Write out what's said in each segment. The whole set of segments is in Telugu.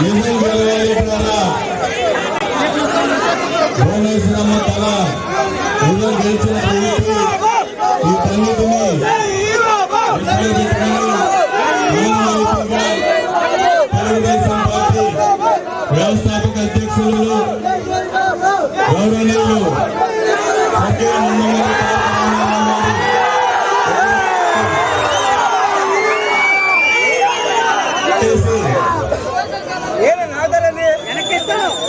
నిజం గెలవాలి భువనేశ్వరమ్మ తల నిజం గెలిచిన వీటన్నిటినీ తెలుగుదేశం పార్టీ వ్యవస్థాపక అధ్యక్షులు గౌరవనీయులు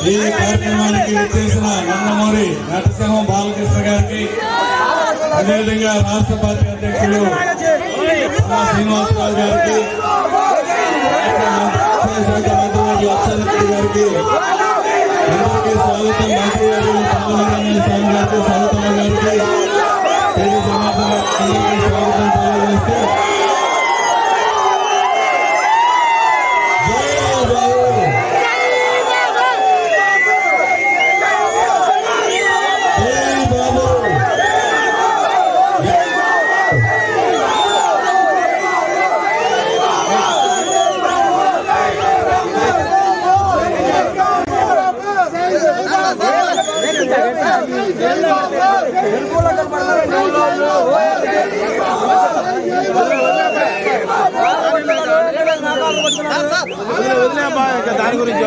ఈ కార్యక్రమానికి వచ్చేసిన నందమూరి నటసింహం బాలకృష్ణ గారికి, అదేవిధంగా రాష్ట్ర పార్టీ అధ్యక్షులు శ్రీనివాసరావు గారికి, లక్షరెడ్డి గారికి అందరికీ స్వాగతం. మంత్రి గారు పాలరంగ స్వామి గారికి, సవితమ్మ గారికి, తెలుగు జనార్దన్ అందరికీ స్వాగతం తెలియజేస్తూ దాని గురించి